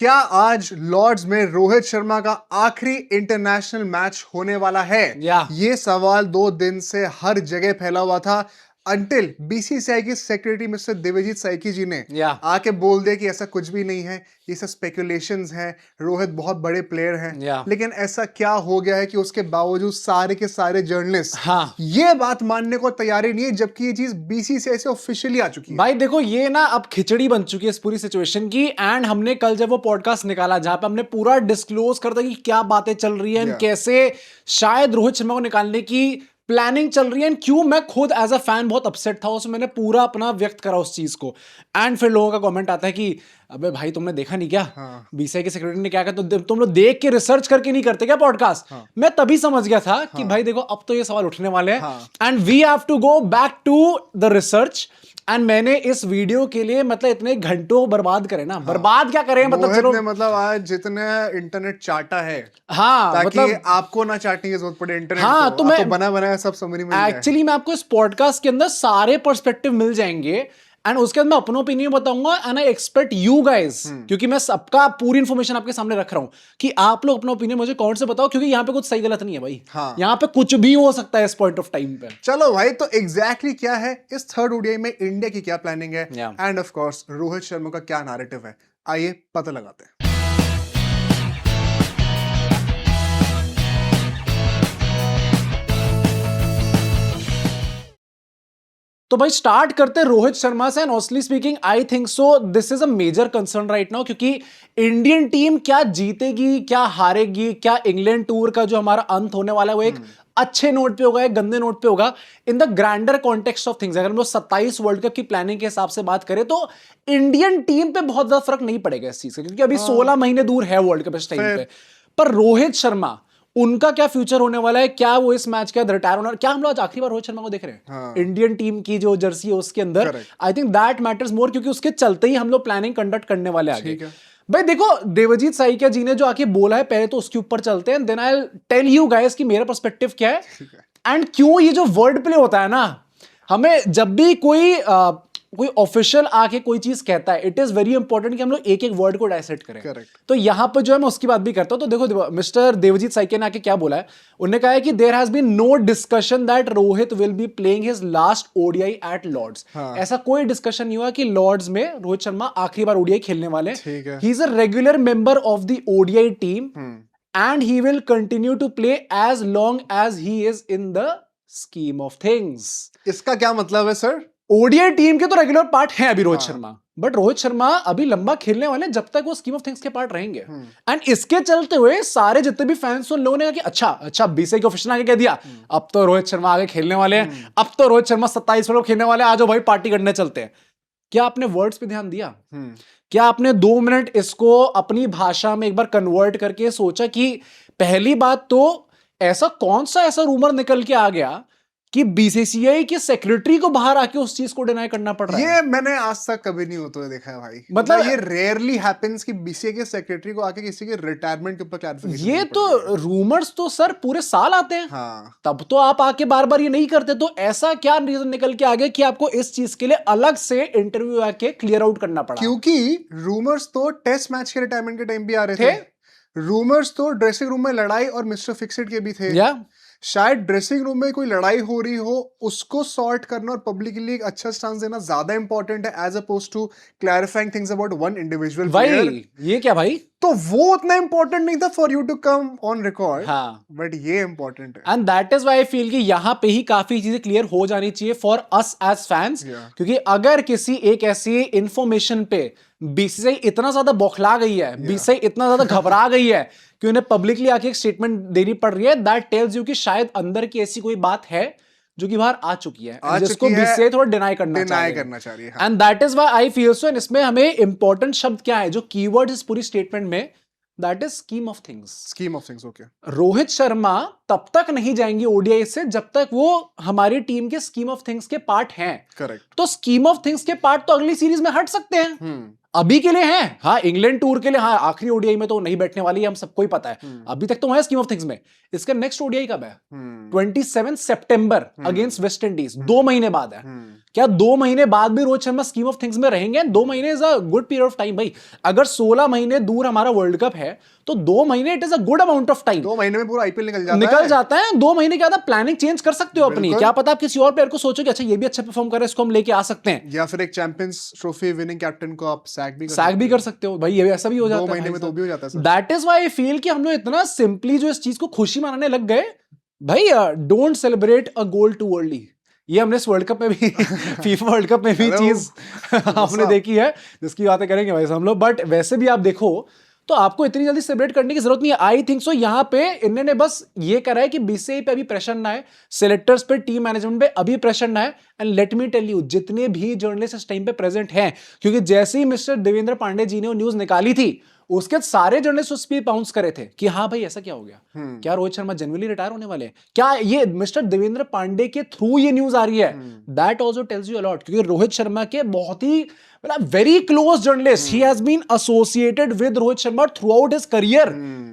क्या आज लॉर्ड्स में रोहित शर्मा का आखिरी इंटरनेशनल मैच होने वाला है? ये सवाल 2 दिन से हर जगह फैला हुआ था अंटिल बीसीसीआई के सेक्रेटरी मिस्टर देवजीत साइकी जी ने आके बोल दिया कि ऐसा कुछ भी नहीं है, ये सब स्पेकुलेशंस हैं, रोहित बहुत बड़े प्लेयर हैं। लेकिन ऐसा क्या हो गया है कि उसके बावजूद सारे के सारे जर्नलिस्ट ये बात मानने को तैयार ही नहीं है, जबकि ये चीज बीसीसीआई से ऑफिशियली आ चुकी है। भाई देखो, ये ना अब खिचड़ी बन चुकी है इस पूरी सिचुएशन की। एंड हमने कल जब वो पॉडकास्ट निकाला जहां पे हमने पूरा डिस्क्लोज कर दिया कि क्या बातें चल रही है, कैसे शायद रोहित शर्मा को निकालने की प्लानिंग चल रही है, क्यों मैं खुद एज अ फैन बहुत अपसेट था, उसमें मैंने पूरा अपना व्यक्त करा उस चीज को। एंड फिर लोगों का कमेंट आता है कि अबे भाई तुमने देखा नहीं क्या, बीसीसीआई के सेक्रेटरी ने क्या कहा, तो तुम लोग देख के रिसर्च करके नहीं करते क्या पॉडकास्ट? मैं तभी समझ गया था कि भाई देखो अब तो ये सवाल उठने वाले हैं and we have to go back to the research. And मैंने इस वीडियो के लिए मतलब इतने घंटों बर्बाद करे ना, बर्बाद क्या करें, मतलब चलो मतलब आज जितने इंटरनेट चाटा है, ताकि मतलब आपको ना चाटने की जरूरत पड़े इंटरनेट को, तो मैं बना बनाया सब समझ में एक्चुअली मैं आपको इस पॉडकास्ट के अंदर सारे पर्सपेक्टिव मिल जाएंगे एंड उसके अंदर मैं अपना ओपिनियन बताऊंगा and I expect you guys, क्योंकि मैं सबका पूरी इंफॉर्मेशन आपके सामने रख रहा हूं कि आप लोग अपना ओपिनियन मुझे कमेंट से बताओ, क्योंकि यहाँ पे कुछ सही गलत नहीं है भाई। यहाँ पे कुछ भी हो सकता है इस पॉइंट ऑफ टाइम पे। चलो भाई, तो एग्जैक्टली क्या है इस थर्ड ओडीआई में, इंडिया की क्या प्लानिंग है end of course Rohit Sharma का क्या नैरेटिव है, आइए पता लगाते हैं। तो भाई स्टार्ट करते हैं रोहित शर्मा से। And honestly speaking I think so this is a major concern right now, क्योंकि इंडियन टीम क्या जीतेगी क्या हारेगी, क्या इंग्लैंड टूर का जो हमारा अंत होने वाला है वो एक अच्छे नोट पे होगा, एक गंदे नोट पे होगा, in the grander context of things. अगर हम लोग 27 वर्ल्ड कप की प्लानिंग के हिसाब से बात करें तो इंडियन टीम पे बहुत ज्यादा फर्क नहीं पड़ेगा इस चीज से, क्योंकि अभी 16 महीने दूर है वर्ल्ड कप इस टाइम पे। पर रोहित शर्मा, उनका क्या फ्यूचर होने वाला है, क्या वो इस मैच के बाद रिटायर होना, क्या हम लोग आज आखिरी बार रोहित शर्मा को देख रहे हैं इंडियन टीम की जो जर्सी है उसके अंदर? I think that matters more, क्योंकि उसके चलते ही हम लोग प्लानिंग कंडक्ट करने वाले आगे। भाई देखो, देवजीत साइकिया जी ने जो आके बोला है, पहले तो उसके ऊपर चलते हैं, then I tell you guys कि मेरा पर्सपेक्टिव क्या है एंड क्यों ये जो वर्ड प्ले होता है ना, हमें जब भी कोई ऑफिशियल आके कोई चीज कहता है, इट इज वेरी इंपॉर्टेंट कि हम लोग एक एक वर्ड को डायसेक्ट करें। तो यहां पर जो है मैं उसकी बात भी करता हूं। तो देखो मिस्टर देवजीत साइकिया ने आके क्या बोला है, उन्होंने कहा है कि there has been no discussion that Rohit will be playing his last ODI at Lord's. ऐसा कोई डिस्कशन नहीं हुआ कि लॉर्ड्स में रोहित शर्मा आखिरी बार ओडीआई खेलने वाले हैं। He is a regular member of the ODI team and he will continue to play as long as he is in the scheme of things. इसका क्या मतलब है सर? ओडीआई टीम के तो रेगुलर पार्ट हैं अभी रोहित शर्मा, बट रोहित शर्मा अभी लंबा खेलने वाले जब तक वो स्कीम ऑफ थिंग्स के पार्ट रहेंगे। एंड इसके चलते हुए सारे जितने भी फैंस उन लोगों ने कहा कि अच्छा बीसीसीआई के ऑफिशियल आगे कह दिया अब तो रोहित शर्मा आगे खेलने वाले हैं, अब तो रोहित शर्मा 27 वर्ल्ड कप खेलने वाले हैं, आज भाई पार्टी करने चलते हैं। क्या आपने वर्ड्स पे ध्यान दिया? क्या आपने 2 मिनट इसको अपनी भाषा में एक बार कन्वर्ट करके सोचा कि पहली बात तो ऐसा कौन सा ऐसा रूमर निकल के आ गया कि बीसीसीआई के सेक्रेटरी को बाहर आके उस चीज को डिनाई करना पड़ रहा है? ये मैंने आज तक कभी नहीं होते हुए देखा है भाई। मतलब ये रेयरली हैपेंस कि बीसीसीआई के सेक्रेटरी को आके किसी के रिटायरमेंट के ऊपर क्लैरिफिकेशन। ये तो रूमर्स तो सर पूरे साल आते हैं। तब तो आप आके बार बार ये नहीं करते, तो ऐसा क्या रीजन निकल के आ गया कि आपको इस चीज के लिए अलग से इंटरव्यू आके क्लियर आउट करना पड़ा? क्योंकि रूमर्स तो टेस्ट मैच के रिटायरमेंट के टाइम भी आ रहे थे, रूमर्स तो ड्रेसिंग रूम में लड़ाई और मिस्टर फिक्सेड के भी थे। शायद ड्रेसिंग रूम में कोई लड़ाई हो रही हो, उसको सॉर्ट करना और पब्लिकली एक अच्छा स्टांस देना ज्यादा इंपॉर्टेंट है as opposed to clarifying things about one individual player. ये क्या भाई? तो वो उतना इंपॉर्टेंट नहीं था for you to come on record, but ये इंपॉर्टेंट है and that is why I feel कि यहां पे ही काफी चीजें क्लियर हो जानी चाहिए फॉर अस एज फैंस। क्योंकि अगर किसी एक ऐसी इंफॉर्मेशन पे बीसीसीआई इतना ज्यादा बौखला गई है, बीसीसीआई इतना ज्यादा घबरा गई है कि उन्हें पब्लिकली आके एक स्टेटमेंट देनी पड़ रही है, दैट टेल्स यू कि शायद अंदर की ऐसी कोई बात है जो कि बाहर आ चुकी है, जिसको बीसीसीआई थोड़ा डिनाई करना चाह रही है। And that is why I feel so. And इसमें हमें इंपॉर्टेंट शब्द क्या है जो कीवर्ड इस पूरी स्टेटमेंट में, that is scheme of things. Scheme of things, okay. Rohit Sharma तब तक नहीं जाएंगे ओडीआई से जब तक वो हमारी टीम के स्कीम ऑफ थिंग्स के पार्ट हैं। करेक्ट। तो स्कीम ऑफ थिंग्स के पार्ट तो अगली सीरीज में हट सकते हैं। अभी के लिए है, हाँ इंग्लैंड टूर के लिए, हाँ आखिरी ओडीआई में तो नहीं बैठने वाली है, हम सबको ही पता है। अभी तक तो है स्कीम ऑफ थिंग्स में। इसका नेक्स्ट ओडीआई कब है? 27 सितंबर अगेंस्ट वेस्ट इंडीज, 2 महीने बाद है। क्या 2 महीने बाद भी Rohit Sharma scheme of things में रहेंगे? 2 महीने is a good period of time भाई। अगर 16 महीने दूर हमारा वर्ल्ड कप है तो 2 महीने it is a good amount of time. 2 महीने में पूरा आईपीएल निकल जाता है। 2 महीने के बाद प्लानिंग चेंज कर सकते हो अपनी। क्या पता आप किसी और प्लेयर को सोचो कि अच्छा ये भी अच्छा परफॉर्म कर रहा है, इसको हम लेके आ सकते हैं। या फिर एक चैंपियंस ट्रॉफी विनिंग कैप्टन को आप सैक भी कर सकते हो भाई, ये ऐसा भी हो जाता है। 2 महीने में तो भी हो जाता है। That is why I feel कि हम लोग इतना सिंपली जो इस चीज को खुशी मनाने लग गए भाई। Don't celebrate a goal too early. ये हमने इस वर्ल्ड कप में भी फीफा वर्ल्ड कप में भी चीज आपने देखी है, जिसकी बातें करेंगे भाई हम लोग। बट वैसे भी आप देखो तो आपको इतनी जल्दी सेलिब्रेट करने की जरूरत नहीं है। आई थिंक सो यहाँ पे इन्होंने बस ये करा है कि बीसीसीआई पे अभी प्रेशर ना है, सिलेक्टर्स पे, टीम मैनेजमेंट पे अभी प्रेशर ना है। And let me tell you, जितने भी जर्नलिस्ट इस टाइम पे प्रेजेंट हैं, क्योंकि जैसे ही मिस्टर देवेंद्र पांडे जी ने वो न्यूज निकाली थी उसके सारे जर्नलिस्ट उस पर बाउंस करे थे कि हाँ भाई ऐसा क्या हो गया, क्या रोहित शर्मा जेन्युइनली रिटायर होने वाले हैं, क्या ये मिस्टर देवेंद्र पांडे के थ्रू ये न्यूज आ रही है। That also tells you a lot, क्योंकि रोहित शर्मा के बहुत ही very close journalist, he has been associated with Rohit Sharma throughout his career.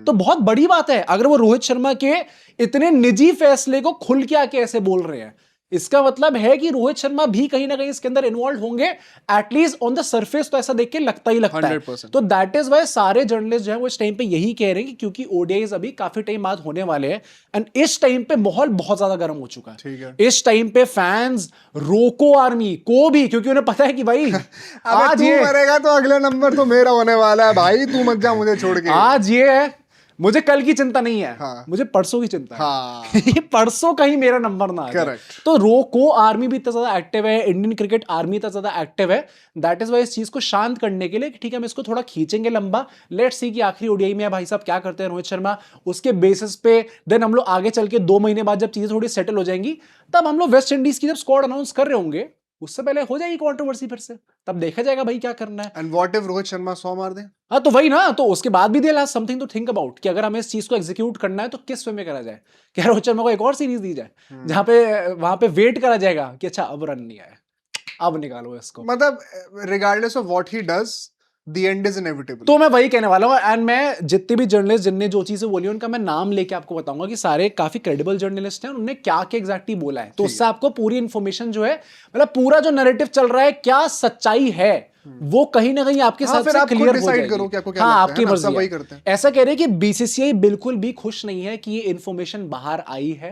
तो बहुत बड़ी बात है अगर वो रोहित शर्मा के इतने निजी फैसले को खुल के आके ऐसे बोल रहे हैं। इसका मतलब है कि रोहित शर्मा भी कहीं ना कहीं इसके अंदर इन्वॉल्व होंगे, एटलीस्ट ऑन द सरफेस तो ऐसा देख के लगता ही लगता 100%। है। तो दैट इज वाई सारे जर्नलिस्ट जो है वो इस टाइम पे यही कह रहे हैं कि क्योंकि ओडीआईज अभी काफी टाइम बाद होने वाले हैं एंड इस टाइम पे माहौल बहुत ज्यादा गर्म हो चुका है। इस टाइम पे फैंस रोको आर्मी को भी, क्योंकि उन्हें पता है कि भाई आज ये मरेगा तो अगला नंबर तो मेरा होने वाला है भाई, तू मत जा मुझे छोड़ के। आज ये है, मुझे कल की चिंता नहीं है। हाँ। मुझे परसों की चिंता है। हाँ। ये परसों कहीं मेरा नंबर ना आ जाए। तो रोको आर्मी भी इतना ज्यादा एक्टिव है, इंडियन क्रिकेट आर्मी इतना ज्यादा एक्टिव है। दैट इज वाई इस चीज को शांत करने के लिए ठीक है हम इसको थोड़ा खींचेंगे लंबा, लेट्स सी कि आखिरी ओडीआई में भाई साहब क्या करते हैं रोहित शर्मा, उसके बेसिस पे देन हम लोग आगे चल के 2 महीने बाद जब चीजें थोड़ी सेटल हो जाएंगी तब हम लोग वेस्ट इंडीज की जब स्क्वाड अनाउंस कर रहे होंगे उससे पहले हो जाएगी कंट्रोवर्सी फिर से, तब देखा जाएगा भाई क्या करना है। And what if Rohit Sharma 100 मार दे? हाँ तो वही ना, तो उसके बाद भी there has something to think about कि अगर हमें इस चीज को एग्जीक्यूट करना है तो किस वे में करा जाए। क्या रोहित शर्मा को एक और सीरीज दी जाए जहां पे वहां पे वेट करा जाएगा कि अच्छा अब रन नहीं आया, अब निकालो इसको। मतलब regardless of what he does The end is inevitable। तो मैं वही कहने वाला हूँ। एंड मैं जितने भी जर्नलिस्ट जिनने जो चीजें बोली उनका मैं नाम लेके आपको बताऊंगा कि सारे काफी क्रेडिबल जर्नलिस्ट हैं, उन्होंने क्या क्या एग्जैक्टली बोला है, तो उससे आपको पूरी इन्फॉर्मेशन जो है, मतलब पूरा जो नैरेटिव चल रहा है क्या सच्चाई है वो कहीं ना कहीं आपके साथ से क्लियर हो जाएगी। हाँ आपकी मर्जी है। ऐसा कह रहे हैं कि बीसीसीआई बिल्कुल भी खुश नहीं है कि ये इन्फॉर्मेशन बाहर आई है।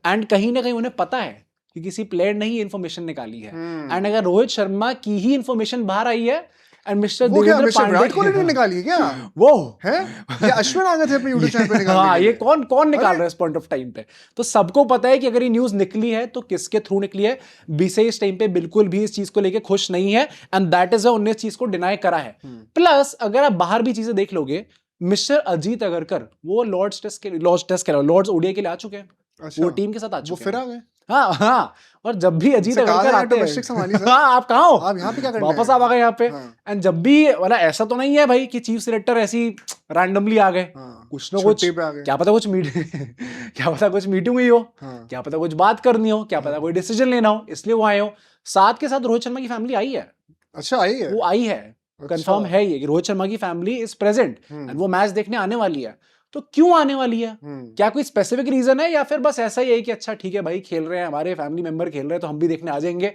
एंड कहीं ना कहीं उन्हें पता है कि किसी प्लेयर ने ही इन्फॉर्मेशन निकाली है। एंड अगर रोहित शर्मा की ही इन्फॉर्मेशन बाहर आई है एंड मिस्टर देवेंद्र पांडे, विराट कोहली ने निकाली है क्या? वो है ये अश्विन आ गए थे अपने यूट्यूब चैनल पे निकालने। हाँ ये कौन निकाल रहा है इस पॉइंट ऑफ टाइम पे? तो सबको पता है कि अगर ये न्यूज निकली है तो किसके थ्रू निकली है। बीसीसीआई इस टाइम पे बिल्कुल भी इस चीज को लेके खुश नहीं है एंड दैट इज उन्होंने इस चीज को डिनाई करा है। प्लस अगर आप बाहर भी चीजें देख लोगे, मिस्टर अजीत अगरकर वो लॉर्ड्स लॉर्ड्स ओडीआई के लिए आ चुके हैं। वो टीम के साथ आ चुके हैं, वो फिर आ गए। हाँ और जब भी अजीत अगरकर आते हैं, हाँ आप कहाँ हो, आप यहाँ पे क्या कर रहे हैं? वापस आ गए यहाँ पे। एंड जब भी वाला ऐसा तो नहीं है भाई कि चीफ सिलेक्टर ऐसी रैंडमली आ गए, कुछ ना कुछ, क्या पता कुछ क्या पता कुछ मीटिंग हुई हो, क्या पता कुछ बात करनी हो, क्या पता कोई डिसीजन लेना हो, इसलिए वो आए हो। साथ के साथ रोहित शर्मा की फैमिली आई है। अच्छा आई है? वो आई है, कंफर्म है ये कि रोहित शर्मा की फैमिली इज प्रेजेंट एंड वो मैच देखने आने वाली है। तो क्यों आने वाली है? क्या कोई स्पेसिफिक रीजन है या फिर बस ऐसा ही है कि अच्छा ठीक है भाई खेल रहे हैं, हमारे फैमिली मेंबर खेल रहे हैं तो हम भी देखने आ जाएंगे,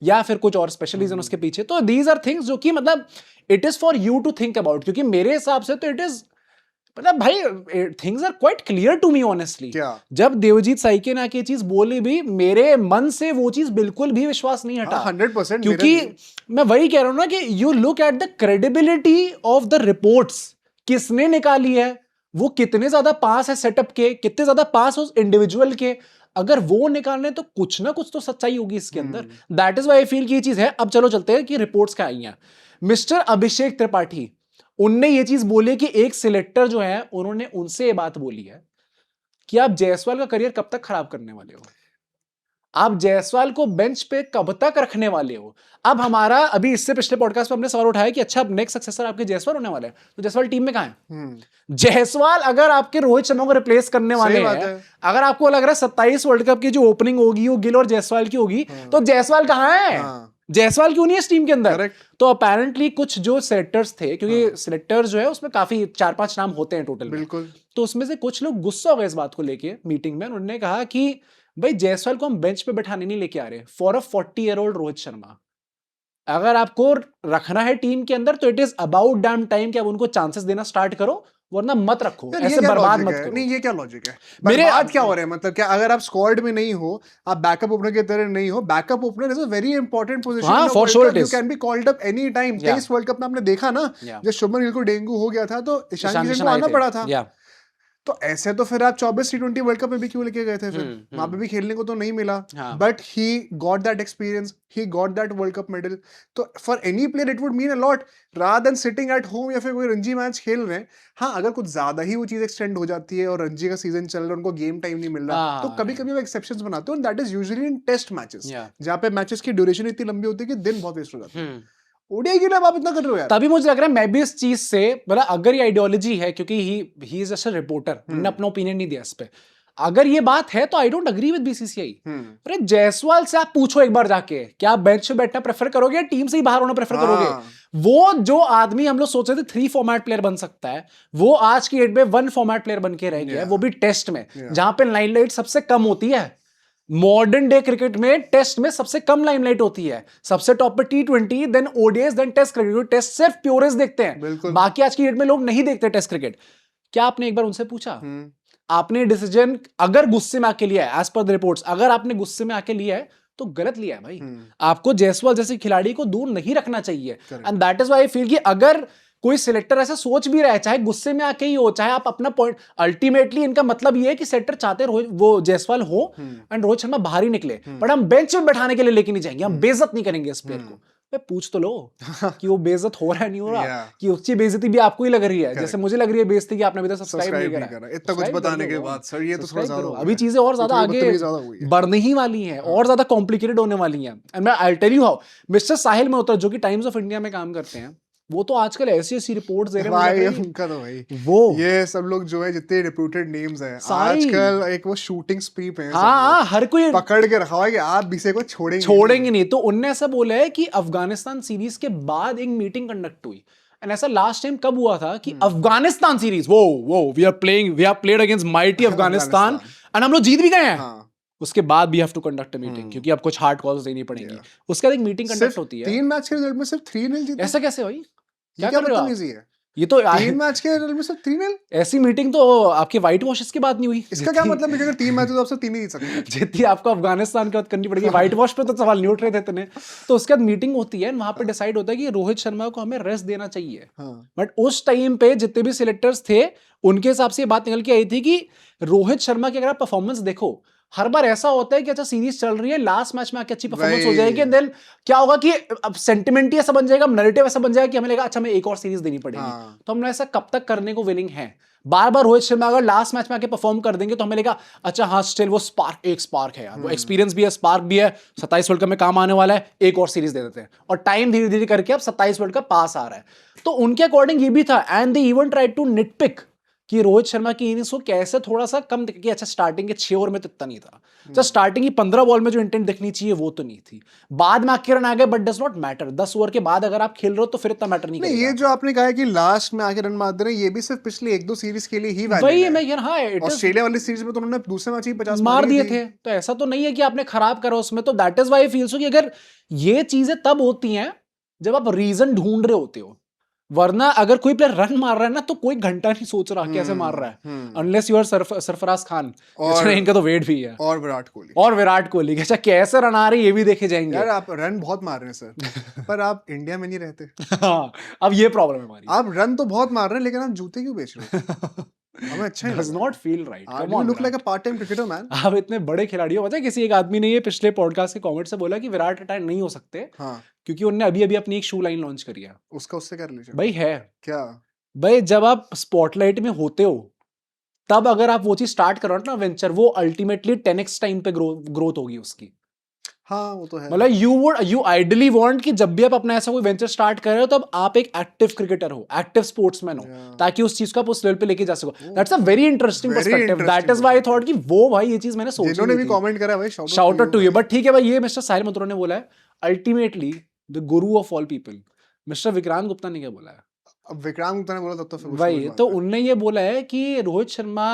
या फिर कुछ और स्पेशल रीजन उसके पीछे? तो दीज आर थिंग्स जो कि मतलब it is for you to think about, क्योंकि मेरे हिसाब से तो इट इज मतलब भाई things are quite clear to me honestly. जब देवजीत साइके ने आके चीज बोली भी मेरे मन से वो चीज बिल्कुल भी विश्वास नहीं हटा। 100%। क्योंकि मैं वही कह रहा हूं ना कि you look at the credibility of the reports, किसने निकाली है, वो कितने ज्यादा पास है सेटअप के, कितने ज्यादा पास उस इंडिविजुअल के, अगर वो निकालने तो कुछ ना कुछ तो सच्चाई होगी इसके अंदर। That is why I feel कि ये चीज है। अब चलो चलते हैं कि रिपोर्ट्स क्या आई हैं। मिस्टर अभिषेक त्रिपाठी उनने ये चीज बोली कि एक सिलेक्टर जो है उन्होंने उनसे ये बात बोली है कि आप जायसवाल का करियर कब तक खराब करने वाले हो, आप जायसवाल को बेंच पे कब तक रखने वाले हो। अब हमारा अभी इससे पिछले पॉडकास्ट पे हमने सवाल उठाया कि अच्छा नेक्स्ट सक्सेसर आपके जायसवाल होने वाले हैं, तो जायसवाल टीम में कहां है? जायसवाल अगर आपके रोहित शर्मा को रिप्लेस करने वाले हैं, अगर आपको लग रहा है 27 वर्ल्ड कप की जो ओपनिंग होगी वो गिल और जायसवाल की होगी, तो जायसवाल कहां है? जायसवाल क्यों नहीं है इस टीम के अंदर? Correct. तो अपेरेंटली कुछ जो सेलेक्टर्स थे, क्योंकि सिलेक्टर जो है उसमें काफी 4-5 नाम होते हैं टोटल में, बिल्कुल। तो उसमें से कुछ लोग गुस्सा हो गए इस बात को लेके मीटिंग में। उन्होंने कहा कि भाई जायसवाल को हम बेंच पे बैठाने नहीं लेके आ रहे for a 40-year-old Rohit Sharma. अगर आपको रखना है टीम के अंदर तो it is about dam time कि आप उनको चांसेस देना स्टार्ट करो, वरना मत रखो, यार, ऐसे ये क्या बर्बाद logic मत है? करो। नहीं, ये क्या लॉजिक है? मेरे- बर्बाद क्या हो रहा है? मतलब क्या अगर आप स्क्वाड में नहीं हो, आप बैकअप ओपनर की तरह नहीं हो, backup opener is a very important position हाँ, इन अ for world sure cup. it you is. Can be called up any time. Yeah. तेईस वर्ल्ड कप में आपने देखा ना, Yeah. जब शुभमन गिल को डेंगू हो गया था तो ईशान ईशान किशन किशन को आए आना थे। पड़ा था। Yeah. तो ऐसे तो फिर आप 24 T20 वर्ल्ड कप में भी क्यों लेके गए थे? फिर वहां पे भी खेलने को तो नहीं मिला, हाँ। But he got that experience, he got that world cup medal. तो for any player it would mean a lot rather than sitting at home या फिर कोई रणजी मैच खेल रहे हैं। हाँ, अगर कुछ ज्यादा ही वो चीज एक्सटेंड हो जाती है और रणजी का सीजन चल रहा है, उनको गेम टाइम नहीं मिल रहा, तो कभी कभी वो एक्सेप्शंस बनाते हो, that is usually in test matches, जहाँ पे मैचेस की ड्यूरेशन इतनी लंबी होती है कि दिन बहुत वेस्ट हो जाते हैं। ओडीआई के लिए अब आप इतना कर रहे हो यार। तभी मुझे लग रहा है मैं भी इस चीज से, मतलब अगर ये आइडियोलॉजी है, क्योंकि he is just a reporter, उन्होंने अपना ओपिनियन नहीं दिया इस पे, अगर ये बात है तो I don't agree with BCCI. अरे जायसवाल से आप पूछो एक बार जाके, क्या आप बेंच पे बैठना प्रेफर करोगे या टीम से ही बाहर होना प्रेफर करोगे? वो जो आदमी हम लोग सोच रहे थे 3 फॉर्मेट प्लेयर बन सकता है, वो आज की डेट में 1 फॉर्मेट प्लेयर बन के रह गया है, वो भी टेस्ट में, जहां पे लाइमलाइट सबसे कम होती है। मॉडर्न डे क्रिकेट में टेस्ट में सबसे कम लाइमलाइट होती है, सबसे टॉप पे T20, then ODIs, then test cricket. Test सिर्फ प्योरेस्ट देखते हैं, बाकी आज की डेट में लोग नहीं देखते टेस्ट क्रिकेट। क्या आपने एक बार उनसे पूछा? आपने डिसीजन अगर गुस्से में आके लिया है, एज पर द रिपोर्ट्स, अगर आपने गुस्से में आके लिया है तो गलत लिया है भाई। आपको जायसवाल जैसे खिलाड़ी को दूर नहीं रखना चाहिए, and that is why I feel कि अगर कोई सिलेक्टर ऐसा सोच भी रहा है, चाहे गुस्से में आके ही हो, चाहे आप अपना पॉइंट, अल्टीमेटली इनका मतलब ये है कि सिलेक्टर चाहते वो जायसवाल हो एंड रोहित शर्मा बाहर ही निकले, बट हम बेंच में बैठाने के लिए लेके नहीं जाएंगे, हम बेइज्जत नहीं करेंगे इस प्लेयर को। पूछ तो लो कि वो बेइज्जत हो रहा है नहीं हो रहा, कि उसकी बेइज्जती भी आपको ही लग रही है, जैसे मुझे लग रही है बेइज्जती कि आपने अभी तक सब्सक्राइब नहीं करा। इतना कुछ बताने के बाद सर ये तो थोड़ा ज्यादा, अभी चीजें और ज्यादा आगे बढ़ने ही वाली हैं, और ज्यादा कॉम्प्लिकेटेड होने वाली हैं। एंड मैं I tell you how, mister Sahil Malhotra जो कि टाइम्स ऑफ इंडिया में काम करते हैं, वो तो आजकल ऐसी रिपोर्ट्स दे रहे हैं उनका तो भाई, वो ये सब लोग जो है जितने रेप्यूटेड नेम्स हैं आजकल, एक वो शूटिंग स्प्री पे हैं, हाँ, हर कोई पकड़ के रखा हुआ है कि आप बीसे को छोड़ेंगे नहीं। तो उनने ऐसा बोला है कि अफगानिस्तान सीरीज के बाद एक मीटिंग कंडक्ट हुई, एंड ऐसा लास्ट टाइम कब हुआ था कि अफगानिस्तान सीरीज, वो we are played against mighty Afghanistan, and हम लोग जीत भी गए हैं। उसके बाद भी have to conduct a meeting, क्योंकि अब कुछ हार्ड कॉल्स देनी पड़ेंगी। उसके बाद एक मीटिंग कंडक्ट होती है। 3 मैच के रिजल्ट में सिर्फ 3-0 जीते। ऐसा कैसे भाई? क्या बदतमीजी है? ये तो 3 मैच के रिजल्ट में सिर्फ 3-0। ऐसी मीटिंग तो आपके व्हाइट वॉशेस के बाद नहीं हुई। इसका क्या मतलब है कि अगर 3 मैच तो आप सिर्फ 3 ही जीत सकते हैं? जितनी आपको अफगानिस्तान के बाद करनी पड़ेगी, व्हाइट वॉश पे तो सवाल नहीं उठ रहे थे इतने। तो उसके बाद मीटिंग होती है, वहां पे डिसाइड होता है कि रोहित शर्मा को हमें रेस्ट देना चाहिए। बट उस टाइम पे जितने भी सिलेक्टर्स थे, उनके हिसाब से ये बात निकल के आई थी कि रोहित शर्मा की अगर आप परफॉर्मेंस देखो, हर बार ऐसा होता है कि अच्छा सीरीज चल रही है, लास्ट मैच में आके अच्छी परफॉर्मेंस हो जाएगी, एंड देन क्या होगा कि अब सेंटिमेंट ही ऐसा बन जाएगा, नैरेटिव ऐसा बन जाएगा कि हमें लगेगा अच्छा हमें एक और सीरीज देनी पड़ेगी। तो हम ऐसा कब तक करने को विलिंग है? बार बार रोहित शर्मा अगर लास्ट मैच में आके परफॉर्म कर देंगे तो हमें लगेगा अच्छा हाँ स्टिल वो स्पार्क है यार, वो एक्सपीरियंस भी है, स्पार्क भी है, 27 वर्ल्ड कप में काम आने वाला है, एक और सीरीज दे देते हैं। और टाइम धीरे धीरे करके अब 27 वर्ल्ड कप पास आ रहा है। तो उनके अकॉर्डिंग ये भी था, and they even try to nitpick कि रोहित शर्मा की इनिंग्स को कैसे थोड़ा सा कम दिखे। अच्छा स्टार्टिंग के 6 ओवर में तो इतना नहीं था, तो स्टार्टिंग की 15 बॉल में जो इंटेंट दिखनी चाहिए वो तो नहीं थी, बाद में आके रन आ गए, but does not matter. 10 over के बाद अगर आप खेल रहे हो तो फिर इतना मैटर नहीं करेगा। ये जो आपने कहा है कि लास्ट में आके रन मार दे रहे हैं, ये भी सिर्फ पिछले 1-2 सीरीज के लिए ही वैलिड वही है। मैं यार, हाँ ऑस्ट्रेलिया वाली सीरीज में तो उन्होंने दूसरे मैच ही 50 मार दिए थे, तो ऐसा तो नहीं है कि आपने खराब करा उसमें। तो that is why I feel so कि अगर ये चीजें तब होती हैं जब आप रीजन ढूंढ रहे होते हो, वरना अगर कोई प्लेयर रन मार रहा है ना तो कोई घंटा नहीं सोच रहा कैसे मार रहा है, unless you are Sarfaraz Khan, और इनका तो वेट भी है, और विराट कोहली अच्छा कैसे रन आ रहे ये भी देखे जाएंगे। यार आप रन बहुत मार रहे हैं सर, पर आप इंडिया में नहीं रहते। हाँ, अब ये प्रॉब्लम है हमारी। आप रन तो बहुत मार रहे हैं लेकिन आप जूते क्यों बेच रहे हो? हमें अच्छा does not feel right. You look like a part-time cricketer, man. आप इतने बड़े खिलाड़ी हो। पता है किसी एक आदमी ने ये पिछले पॉडकास्ट के कमेंट से बोला कि विराट रिटायर नहीं हो सकते, हाँ, क्योंकि उन्होंने अभी अपनी एक शू लाइन लॉन्च करी है। उसका उससे क्या रिलेशन भाई है क्या? भाई जब आप स्पॉटलाइट में होते हो तब अगर आप वो चीज स्टार्ट करो ना वेंचर, वो अल्टीमेटली 10x टाइम पे ग्रोथ होगी उसकी। हाँ वो तो है। मतलब यू आइडियली वांट कि जब भी आप अपना ऐसा कोई वेंचर स्टार्ट कर रहे हो तब आप एक एक्टिव क्रिकेटर हो, एक्टिव स्पोर्ट्समैन हो, ताकि उस चीज को आप उस लेवल पे लेके जा सको। That's a very interesting perspective. That is why I thought कि वो भाई ये चीज मैंने सोची, जिन्होंने भी कमेंट करा भाई shout out to you. But ठीक है भाई, ये मिस्टर साहिल मल्होत्रा ने बोला है ultimately the Guru of all people mister Vikrant Gupta ने क्या बोला है? अब विक्रांत गुप्ता ने बोला तब तो फिर कुछ वही समझ में तो आता है। उनने ये बोला है कि रोहित शर्मा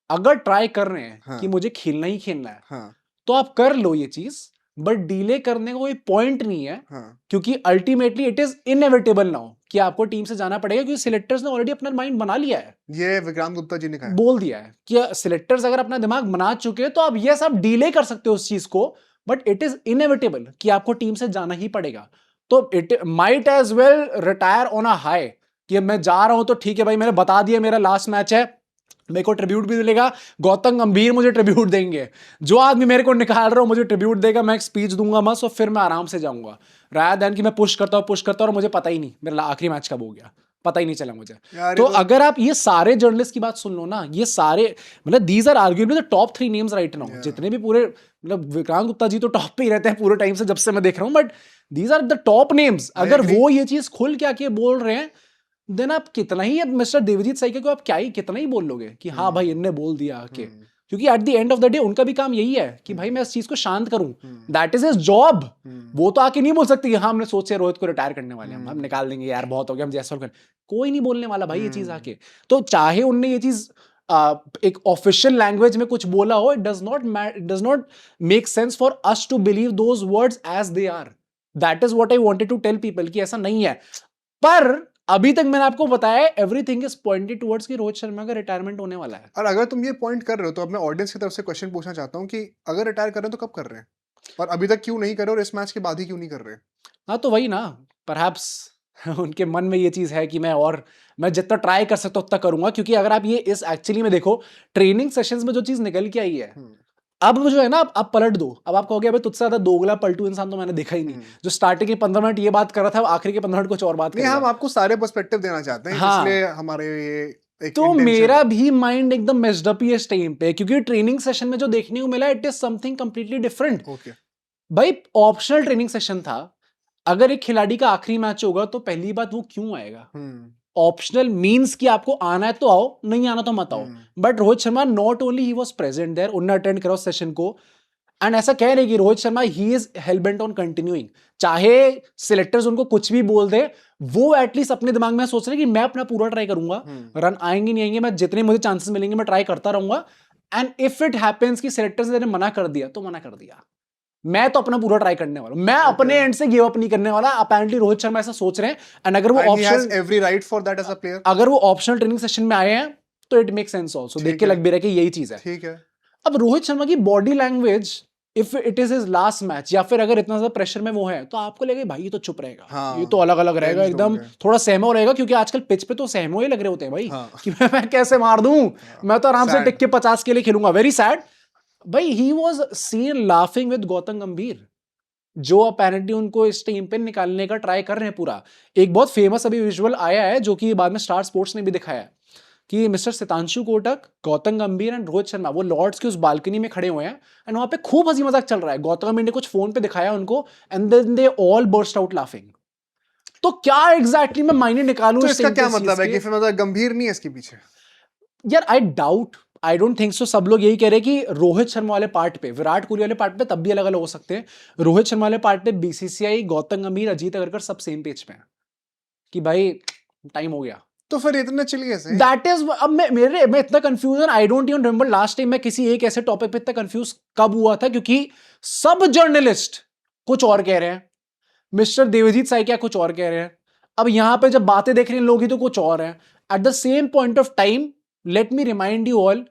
अगर ट्राई कर रहे हैं हाँ। कि मुझे खेलना ही खेलना है, हाँ तो आप कर लो ये चीज, बट डिले करने का कोई पॉइंट नहीं है, हाँ क्योंकि ultimately it is inevitable now कि आपको टीम से जाना पड़ेगा, क्योंकि सिलेक्टर्स ने ऑलरेडी अपना माइंड बना लिया है, ये विक्रांत गुप्ता जी ने कहा है। बोल दिया है कि सिलेक्टर्स अगर अपना दिमाग बना चुके हैं तो अब ये सब डिले कर सकते हो उस चीज को, बट इट इज इनएविटेबल कि आपको टीम से जाना ही पड़ेगा। तो it might as well retire on a high कि मैं जा रहा हूं तो ठीक है भाई, मैंने बता दिया मेरा लास्ट मैच है, मेरे को ट्रिब्यूट भी मिलेगा, गौतम गंभीर मुझे ट्रिब्यूट देंगे, जो आदमी मेरे को निकाल रहा हो मुझे ट्रिब्यूट देगा, मैं एक स्पीच दूंगा मस्त और फिर मैं आराम से जाऊंगा, रादर देन कि मैं पुश करता हूं और मुझे पता ही नहीं मेरा आखिरी मैच कब हो गया, पता ही नहीं चला मुझे। यार तो ये तो अगर आप ये सारे जर्नलिस्ट की बात सुन लो ना, ये सारे मतलब these are arguably the top 3 names right now, जितने भी पूरे मतलब विक्रांत गुप्ता जी तो टॉप पे ही रहते हैं पूरे टाइम से जब से मैं देख रहा हूं, but these are the top names. अगर agree. वो ये चीज खुल के आके बोल रहे हैं, देन आप कितना ही मिस्टर देवजीत साइकिल को आप क्या ही कितना ही बोल लोगे कि हाँ भाई इनने बोल दिया आके, क्योंकि at the end of the day उनका भी काम यही है कि भाई मैं इस चीज को शांत करूं, दैट इज हिज जॉब। वो तो आके नहीं बोल सकती कि हाँ हमने सोचे रोहित को रिटायर करने वाले हैं, हम निकाल देंगे यार बहुत हो गया हम जैसा कर, कोई नहीं बोलने वाला भाई ये चीज आके। तो चाहे उनने ये चीज एक ऑफिशियल लैंग्वेज में कुछ बोला हो, it does not make sense for us to believe those words as they are. That is what I wanted to tell people कि ऐसा नहीं है। पर अभी तक मैंने आपको बताया एवरीथिंग इज पॉइंटेड टुवर्ड्स कि रोहित शर्मा का रिटायरमेंट होने वाला है। और अगर तुम ये पॉइंट कर रहे हो तो अब मैं ऑडियंस की तरफ से क्वेश्चन पूछना चाहता हूँ कि अगर रिटायर कर रहे हैं तो कब कर रहे हैं, और अभी तक क्यों नहीं कर रहे और इस मैच के बाद ही क्यों नहीं कर रहे? हाँ तो वही ना, परहैप्स उनके मन में ये चीज है कि मैं जितना ट्राई कर सकता हूं उतना करूंगा, क्योंकि अगर आप ये इस एक्चुअली में देखो ट्रेनिंग सेशंस में जो चीज निकल के आई है, अब जो है ना आप पलट दो, अब आप कहोगे अबे तुझसे ज्यादा दोगला पलटू इंसान तो मैंने देखा ही नहीं, जो स्टार्टिंग के 15 मिनट ये बात कर रहा था आखिरी के 15 मिनट कुछ और बात कर नहीं, रहा हम आपको सारे पर्सपेक्टिव देना चाहते हैं, हाँ। इसलिए हमारे ये एक तो intention मेरा है। भी माइंड एकदम मेस्ड अप ही इस टाइम पे, क्योंकि ट्रेनिंग सेशन में जो देखने को मिला it is something completely different. Okay भाई ऑप्शनल ट्रेनिंग सेशन था, अगर एक खिलाड़ी का आखिरी मैच होगा तो पहली बात वो क्यों आएगा? ऑप्शनल मींस कि आपको आना है तो आओ, नहीं आना तो मत आओ। But Rohit Sharma not only he was present there, उन्होंने अटेंड करा उस सेशन को, एंड ऐसा कह रहे कि Rohit Sharma he is hellbent on continuing, चाहे सिलेक्टर्स उनको कुछ भी बोल दे, वो एटलीस्ट अपने दिमाग में सोच रहे कि मैं अपना पूरा ट्राई करूंगा, रन आएंगे नहीं आएंगे, मैं जितने मुझे चांसेस मिलेंगे मैं ट्राई करता रहूंगा, एंड इफ इट हैपेंस कि सिलेक्टर्स ने मना कर दिया तो मना कर दिया, मैं तो अपना पूरा ट्राई करने वाला हूं, मैं अपने एंड से गिव अप नहीं करने वाला। अपेरेंटली रोहित शर्मा ऐसा सोच रहे हैं, एंड अगर वो option every right for that as a player, अगर वो ऑप्शनल ट्रेनिंग सेशन में आए हैं तो इट मेक सेंस आल्सो, देख के लग भी रहा है कि यही चीज है। ठीक है। अब रोहित शर्मा की body language, if it is his last match, या फिर अगर इतना ज्यादा प्रेशर में वो है, तो आपको लगेगा भाई ये तो चुप रहेगा, हाँ, ये तो अलग अलग रहेगा, टेंस्ड एकदम हो गया। थोड़ा सहमा रहेगा, क्योंकि आजकल पिच पे तो सहमो ही लग रहे होते हैं भाई, हाँ। कि मैं कैसे मार दूं, मैं तो आराम से Sad. टिक के 50 के लिए खेलूंगा। वेरी सैड भाई, he was scene laughing with Gautam गंभीर, जो अपेरेंटली उनको इस टीम पे निकालने का ट्राई कर रहे हैं पूरा। एक बहुत फेमस अभी विजुअल आया है जो कि बाद में स्टार स्पोर्ट्स ने भी दिखाया है, कि मिस्टर सितांशु कोटक, गौतम गंभीर एंड रोहित शर्मा वो लॉर्ड्स की उस बालकनी में खड़े हुए हैं, एंड वहां पे खूब हंसी मजाक चल रहा है। गौतम गंभीर ने कुछ फोन पे दिखाया उनको, and then they all burst out laughing. तो क्या एग्जैक्टली मैं मायने निकालूं तो इस इसका scene क्या के मतलब है चीज कि के? फिर मतलब गंभीर नहीं है इसके पीछे? यार आई डोंट थिंक सो। सब लोग यही कह रहे हैं कि रोहित शर्मा वाले पार्ट पे, विराट कोहली वाले पार्ट पे तब भी अलग अलग हो सकते हैं, रोहित शर्मा वाले पार्ट पे बीसीसीआई, गौतम गंभीर, अजीत अगरकर सब सेम पेज पे हैं कि भाई टाइम हो गया। तो फिर इतना चलिए कैसे? दैट इज, अब मैं इतना confusion, I don't even remember last time मैं किसी एक ऐसे टॉपिक पे इतना कंफ्यूज कब हुआ था, क्योंकि सब जर्नलिस्ट कुछ और कह रहे हैं, मिस्टर देवजीत साइकिया कुछ और कह रहे हैं, अब यहां पे जब बातें देख रहे हैं लोग ही तो कुछ और है। At the same point of time let me remind you all,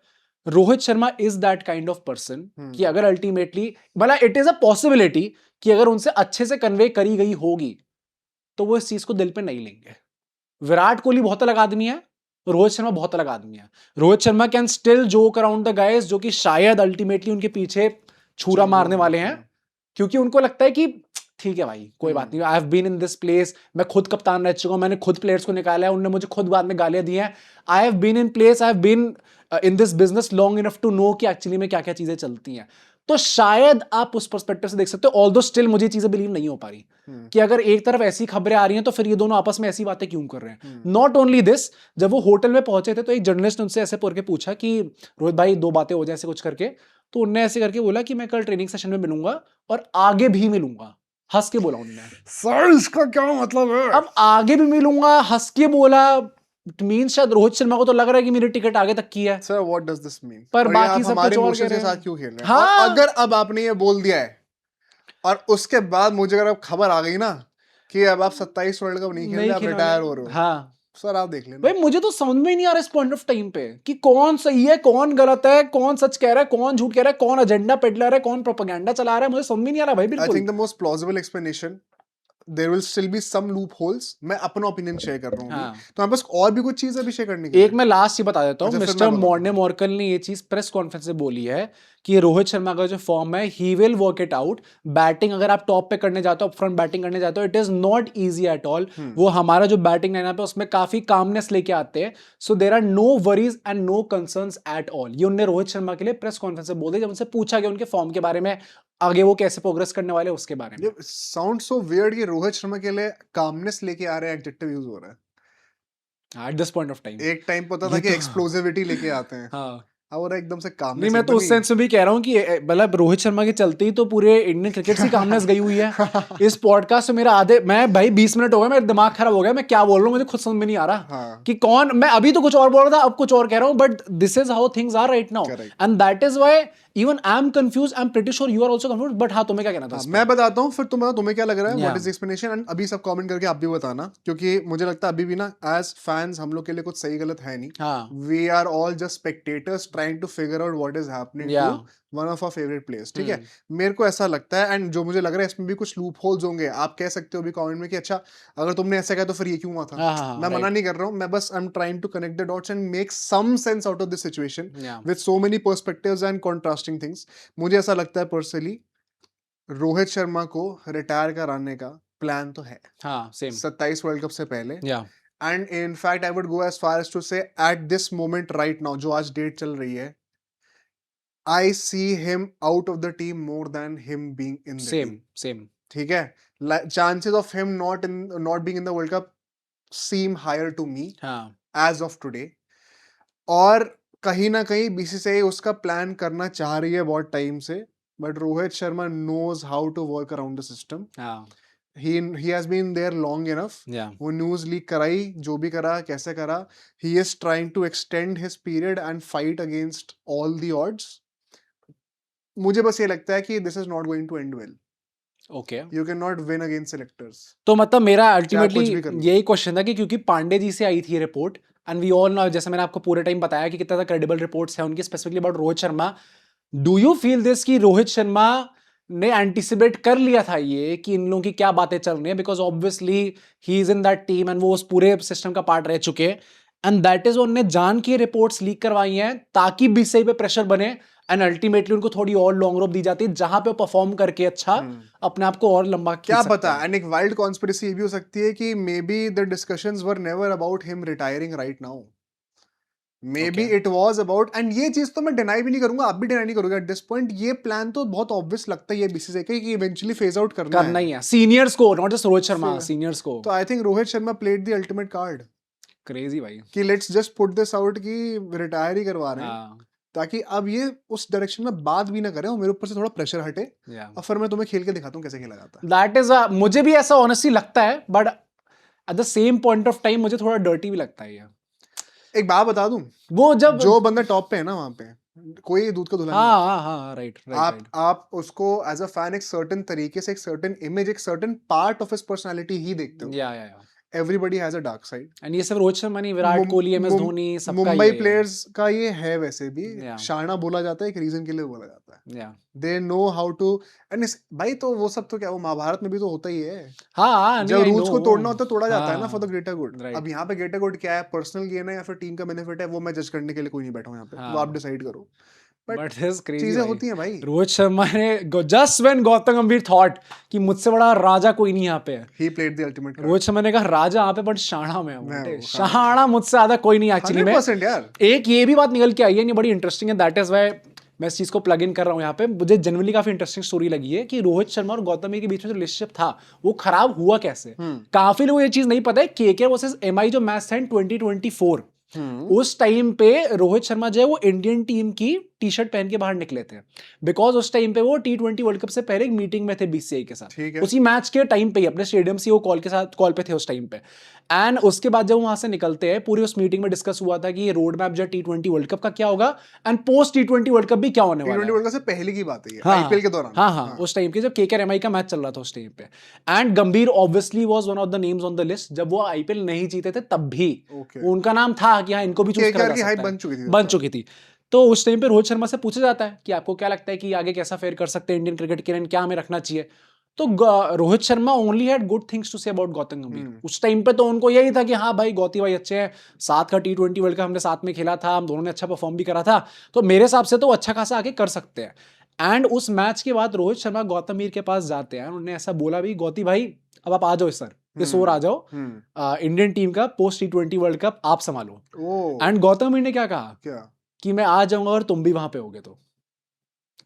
Rohit Sharma is that kind of person कि अगर अल्टीमेटली भला इट इज अ पॉसिबिलिटी कि अगर उनसे अच्छे से कन्वे करी गई होगी तो वो इस चीज को दिल पे नहीं लेंगे। विराट कोहली बहुत अलग आदमी है, रोहित शर्मा बहुत अलग आदमी है। Rohit Sharma can still joke around the guys जो कि शायद अल्टीमेटली उनके पीछे छुरा मारने वाले हैं, क्योंकि उनको लगता है कि ठीक है भाई कोई बात नहीं, I have been in this place, मैं खुद कप्तान रह चुका हूं, मैंने खुद प्लेयर्स को निकाला है, उन्होंने मुझे खुद बाद में गालियां दी हैं, I have been in place, I have been in this business long enough to know कि एक्चुअली में क्या क्या चीजें चलती हैं। तो शायद आप उस पर्सपेक्टिव से देख सकते हो, ऑल्दो स्टिल मुझे चीजें बिलीव नहीं हो पा रही कि अगर एक तरफ ऐसी खबरें आ रही हैं तो फिर ये दोनों आपस में ऐसी बातें क्यों कर रहे हैं। नॉट ओनली दिस, जब वो होटल में पहुंचे थे तो एक जर्नलिस्ट ने उनसे ऐसे करके पूछा कि रोहित भाई दो बातें हो जाए ऐसे कुछ करके, तो उनने ऐसे करके बोला कि मैं कल ट्रेनिंग सेशन में मिलूंगा और आगे भी मिलूंगा, हंस के बोला उन्होंने। सर इसका क्या मतलब है? अब आगे भी मिलूंगा, हंस के बोला, मीन शायद रोहित शर्मा को तो लग रहा है कि मेरी टिकट आगे तक की है। Sir what does this mean? पर और ये बाकी आप सब हमारे कुछ और इमोशंस कह के रहे हैं। साथ क्यों खेल रहे हैं? हाँ। और अगर अब आपने ये बोल दिया है और उसके बाद मुझे अगर अब खबर आ गई ना कि अब आप 27 वर्ल्ड कप नहीं खेल रहे, आप खेलने रिटायर वाले। हो रहे हो, हाँ सर आप देख लेना। भाई, मुझे तो समझ में ही नहीं आ रहा इस पॉइंट ऑफ टाइम पे कि कौन सही है, कौन गलत है, कौन सच कह रहा है, कौन झूठ कह रहा है, कौन एजेंडा पेडलर है, कौन प्रोपेगेंडा चला रहा है, मुझे समझ में नहीं आ रहा भाई आई बिल्कुल। Think the most plausible explanation, there will still be some loopholes. मैं अपना ओपिनियन शेयर कर रहा हूँ अभी, तो हमारे पास और भी कुछ चीज है भी शेयर करने के लिए। एक मैं लास्ट ही बता देता हूँ, अच्छा, फिर मिस्टर मैं बताता मॉर्ने हूँ। मॉर्कल ने ये चीज प्रेस कॉन्फ्रेंस में बोली है कि रोहित शर्मा का जो फॉर्म है, he will work it out. Batting अगर आप टॉप पे करने जाते हो, अपफ्रंट बैटिंग करने जाते हो, it is not easy at all. वो हमारा जो बैटिंग लाइनअप है उसमें काफी कामनेस लेके आते हैं। So there are no worries and no concerns at all. ये उन्होंने रोहित शर्मा के लिए प्रेस कॉन्फ्रेंस में बोल दिया जब उनसे पूछा गया उनके फॉर्म के बारे में, आगे वो कैसे प्रोग्रेस करने वाले उसके बारे में। ये साउंड सो वियर्ड कि रोहित शर्मा के लिए कामनेस लेके आ रहे हैं, एडजेक्टिव यूज हो रहा है। At this point of time एक टाइम पता था कि एक्सप्लोसिविटी लेके आते हैं, हाँ। अब वो एकदम से नहीं, कामनेस मैं तो उस सेंस में भी कह रहा हूँ कि मतलब रोहित शर्मा के चलते ही तो पूरे इंडियन क्रिकेट की कामनेस गई हुई है। इस पॉडकास्ट में मेरा आधे, मैं भाई 20 मिनट हो गए, मेरा दिमाग खराब हो गया, मैं क्या बोल रहा हूँ मुझे खुद समझ में नहीं आ रहा। हाँ। कि कौन, मैं अभी तो कुछ और बोल रहा था, अब कुछ और कह रहा हूँ, but this is how things are right now, and that is why even I am confuse, I am pretty sure you are also confuse. But हाँ, तुम्हें क्या कहना था? मैं बताता हूँ, फिर तुम्हें क्या लग रहा है, what Yeah. Is explanation, and अभी सब कमेंट करके आप भी बताना, क्योंकि मुझे लगता है अभी भी ना एज फैंस हम लोग के लिए कुछ सही गलत है नहीं। हाँ। We are all just spectators trying to figure out what is happening Yeah. To one of our favourite players, ठीक है? मेरे को ऐसा लगता है, एंड जो मुझे लग रहा है इसमें भी कुछ लूप होल्स होंगे। आप कह सकते हो भी कमेंट में कि अच्छा अगर तुमने ऐसा कहा तो फिर ये क्यों हुआ था। हाँ, मैं मना नहीं कर रहा हूँ, मैं बस I am trying to connect the dots and make some sense out of this situation with so many perspectives and contrasting things. मुझे ऐसा लगता है पर्सनली रोहित शर्मा को रिटायर कराने का प्लान तो है, हाँ, सेम 27 वर्ल्ड कप से पहले। Yeah and in fact I would go as far as to say at this moment right now, जो आज डेट चल रही है, I see him out of the team more than him being in the team. Same ठीक है, chances of him not being in the world cup seem higher to me as of today. और कहीं ना कहीं BCCI उसका plan करना चाह रही है बहुत टाइम से, but Rohit Sharma knows how to work around the system. He has been there long enough. वो न्यूज लीक कराई, जो भी करा, कैसे करा, he is trying to extend his period and fight against all the odds. मुझे बस ये लगता है कि this is not going to end well. Okay, You cannot win against selectors. तो मतलब मेरा अल्टीमेटली कुछ भी कर लो। यही क्वेश्चन था कि क्योंकि पांडे जी से आई थी report, and we all know, जैसे मैंने आपको पूरे टाइम बताया कि कितना क्रेडिबल रिपोर्ट्स हैं उनकी specifically about Rohit Sharma. Do you feel this कि रोहित शर्मा ने एंटिसिपेट कर लिया था ये कि इन लोगों की क्या बातें चल रही हैं, because obviously he is in that team and वो उस पूरे सिस्टम का पार्ट रह चुके हैं, एंड दैट इज उन्होंने जान के रिपोर्ट्स लीक करवाई हैं ताकि बीसीसीआई पे प्रेशर बने, एंड अल्टीमेटली उनको थोड़ी और लॉन्ग रोप दी जाती है जहां पे परफॉर्म करके अच्छा अपने आप को और लंबा क्या पता। एंड एक वाइल्ड कॉन्स्पिरेसी ये भी हो सकती है कि may be the discussions were never about him retiring right now, may be it was about, and ये चीज तो मैं डिनाई भी नहीं करूंगा, आप भी डिनाई नहीं करोगे एट दिस पॉइंट, ये प्लान तो बहुत ऑब्वियस लगता है ये बीसीसीआई का कि इवेंचुअली फेज आउट करना ही है सीनियर्स को, not just Rohit Sharma, seniors को। तो I think Rohit Sharma played the ultimate card, crazy भाई, कि let's just put this out कि रिटायर ही करवा रहे हैं, ताकि अब ये उस डायरेक्शन में बात भी ना करें और मेरे ऊपर से थोड़ा प्रेशर हटे, और फिर मैं तुम्हें खेल के दिखाता हूँ कैसे खेला जाता है। दैट इज, मुझे भी ऐसा ऑनेस्टली लगता है, but at the same point of time मुझे थोड़ा डर्टी भी लगता है ये। एक बात बता दूं, वो जब जो बंदा टॉप पे है ना, वहां पे कोई दूध का धुला हाँ, राइट, आप उसको एज अ फैन एक सर्टेन तरीके से, एक सर्टेन इमेज, एक certain part of his personality ही देखते हो। Yeah everybody has a dark side, and ये सब रोहित शर्मा नहीं, विराट कोहली, एमएस धोनी, सबका मुंबई प्लेयर्स का ये है। वैसे भी शाना बोला जाता है, एक रीजन के लिए बोला जाता है, they know how to, and भाई तो वो सब तो क्या, वो महाभारत में भी तो होता ही है। हाँ, जब रूल्स को तोड़ना होता है तोड़ा जाता है ना, फॉर द ग्रेटर गुड। अब यहाँ पे ग्रेटर गुड क्या है, पर्सनल गेन है या फिर टीम का बेनिफिट है, वो मैं जज करने के लिए कोई नहीं बैठा हूँ यहाँ पे, वो आप डिसाइड करो, बट चीजें होती हैं भाई। रोहित शर्मा ने जस्ट व्हेन गौतम गंभीर थॉट कि मुझसे बड़ा राजा कोई नहीं यहाँ पे, he played the ultimate card. Rohit Sharma ने कहा राजा यहाँ पे, बट शाना में हूँ, शाना मुझसे ज्यादा कोई नहीं एक्चुअली में। 100% यार। एक ये भी बात निकल के आई है, ये बड़ी इंटरेस्टिंग है, दैट इज व्हाई मैं इस चीज को प्लग इन कर रहा हूँ यहाँ पे। मुझे जनरली काफी इंटरेस्टिंग स्टोरी लगी है कि रोहित शर्मा और गौतम गंभीर के बीच में जो रिलेशनशिप था वो खराब हुआ कैसे। काफी लोगों को ये चीज नहीं पता है, केके वर्सेस एमआई जो मैच था इन 2024, उस टाइम पे रोहित शर्मा जो है वो इंडियन टीम की टी शर्ट पहन के बाहर निकले थे, बिकॉज उस टाइम पे वो T20 वर्ल्ड कप से पहले एक मीटिंग में थे BCCI के साथ, उसी मैच के टाइम पे ही अपने स्टेडियम से वो कॉल पे थे उस टाइम पे। एंड उसके बाद जब वहां से निकलते हैं, पूरी उस मीटिंग में डिस्कस हुआ था कि ये रोड मैप जो T20 वर्ल्ड कप का क्या होगा and post T20 world cup भी क्या होने वाला है। T20 वर्ल्ड कप से पहले की बात है, हाँ, IPL के दौरान। हाँ, उस टाइम के जब KKR-MI का मैच चल रहा था उस टाइम पे। एंड गंभीर obviously was one of the names on the list, जब वो IPL नहीं जीते थे तब भी उनका नाम था कि हाँ इनको भी चूज करा जा सकता है, बन चुकी थी। तो उस टाइम पे रोहित शर्मा से पूछा जाता है कि आपको क्या लगता है कि आगे कैसा फेयर कर सकते हैं इंडियन क्रिकेट के लिए, क्या हमें रखना चाहिए। तो Rohit Sharma only had good things to say about Gautam Gambhir. उस टाइम पे तो उनको यही था कि हाँ भाई गौती भाई अच्छे हैं, साथ का T20 वर्ल्ड कप हमने साथ में खेला था, हम दोनों ने अच्छा परफॉर्म भी करा था, तो मेरे हिसाब से तो अच्छा खासा आगे कर सकते हैं। एंड उस मैच के बाद रोहित शर्मा गौतम गंभीर के पास जाते हैं, उन्होंने ऐसा बोला भी गौती भाई अब आप आ जाओ सर, इस ओर आ जाओ, इंडियन टीम का पोस्ट T20 वर्ल्ड कप आप संभालो। एंड गौतम गंभीर ने क्या कहा कि मैं आ जाऊंगा और तुम भी वहां पे होगे। तो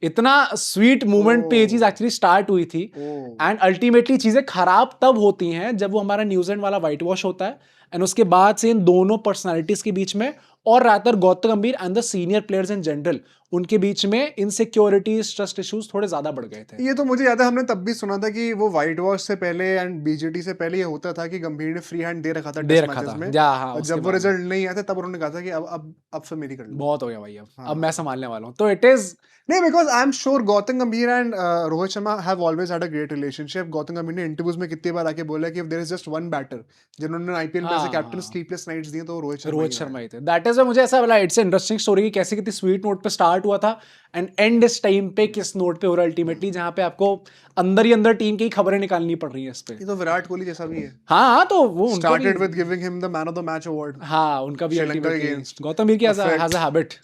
इतना स्वीट मूवमेंट पे ये चीज एक्चुअली स्टार्ट हुई थी। एंड अल्टीमेटली चीजें खराब तब होती हैं जब वो हमारा न्यूजीलैंड वाला व्हाइट वॉश होता है, एंड उसके बाद से इन दोनों पर्सनालिटीज के बीच में और rather Gautam Gambhir and the senior players in general, उनके बीच में इनसिक्योरिटीज, ट्रस्ट इश्यूज थोड़े ज्यादा बढ़ गए थे। ये तो मुझे याद है, हमने तब भी सुना था कि वो व्हाइट वॉश से पहले एंड BJT से पहले ये होता था कि गंभीर ने फ्री हैंड दे रखा था टेस्ट मैचेस में। और जब वो रिजल्ट नहीं आया था तब उन्होंने कहा था कि अब से मेरी कर लो, बहुत हो गया भाई, अब मैं संभालने वाला हूँ। तो इट इज नहीं, because I am sure Gautam Gambhir and Rohit Sharma have always had a great relationship. Gautam Gambhir ने इंटरव्यूज में कितनी बार आके बोला कि if there is just one batter जिन्होंने IPL में as a captain sleepless nights दिए तो रोहित शर्मा ही थे। दैट इज मुझे ऐसा लगा इट्स इंटरेस्टिंग स्टोरी कि कैसे कितनी स्वीट नोट पे स्टार्ट हुआ था एंड एंड इस टाइम पे किस नोट पे हो रहा है अल्टीमेटली, जहां पे आपको अंदर ही अंदर टीम की खबरें निकालनी पड़ रही है इस पे। ये तो विराट कोहली जैसा भी है। हाँ, तो वो started with giving him the man of the match award. हाँ, उनका भी अल्टीमेटली गौतम गंभीर की हैज अ हैबिट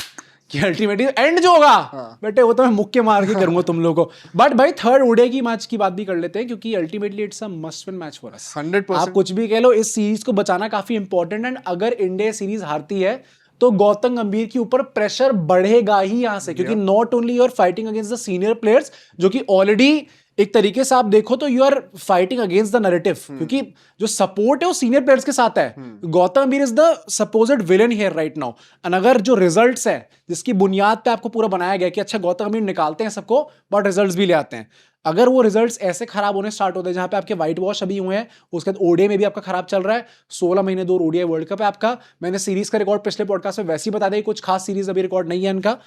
कि अल्टीमेटली एंड जो होगा बेटे वो तो मैं मुक्के मार के करूंगा तुम लोगों को। बट भाई थर्ड ओडीआई की मैच की बात भी कर लेते हैं, क्योंकि ultimately it's a must win match for us. 100%। आप कुछ भी कह लो, इस सीरीज को बचाना काफी इंपॉर्टेंट, एंड अगर इंडिया सीरीज हारती है तो गौतम गंभीर के ऊपर प्रेशर बढ़ेगा ही यहां से, क्योंकि not only your fighting against the senior players, जो कि ऑलरेडी एक तरीके से आप देखो तो you are fighting against the narrative, क्योंकि जो सपोर्ट है वो सीनियर प्लेयर्स के साथ है। गौतम गंभीर is the supposed villain here right now, and अगर जो रिजल्ट्स है जिसकी बुनियाद पे आपको पूरा बनाया गया कि अच्छा गौतम गंभीर निकालते हैं सबको बट रिजल्ट्स भी ले आते हैं, अगर वो रिजल्ट्स ऐसे खराब होने स्टार्ट होते हैं जहां पे आपके व्हाइट वॉश अभी हुए हैं, उसके बाद ओडीआई में भी आपका खराब चल रहा है, 16 महीने दूर ओडीआई वर्ल्ड कप है आपका, मैंने सीरीज का रिकॉर्ड पिछले पॉडकास्ट में वैसे ही बता दिया, कुछ खास सीरीज अभी रिकॉर्ड नहीं है इनका,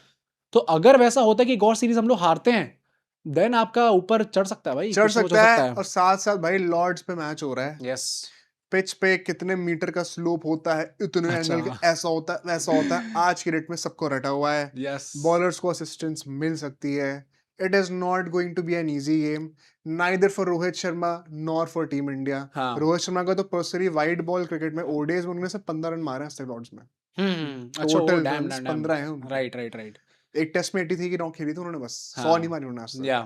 तो अगर वैसा होता है कि एक और सीरीज हम लोग हारते हैं देन आपका ऊपर चढ़ सकता है भाई, चढ़ सकता है। और साथ साथ भाई लॉर्ड्स पे मैच हो रहा है। यस, पिच पे कितने मीटर का स्लोप होता है, इतने एंगल का, ऐसा होता है वैसा होता है, आज की डेट में सबको रटा हुआ है। यस, बॉलर्स को असिस्टेंस मिल सकती है। It is not going to be an easy game, neither for Rohit Sharma nor for team India. Rohit Sharma का तो पर्सनली वाइड बॉल क्रिकेट में ओडीआईज में उन्होंने से 15 रन मारे हैं लॉर्ड्स में। टोटल 15 है। राइट। एक टेस्ट में 83 की नॉक खेली थी उन्होंने, बस 100 नहीं मारी उन्होंने।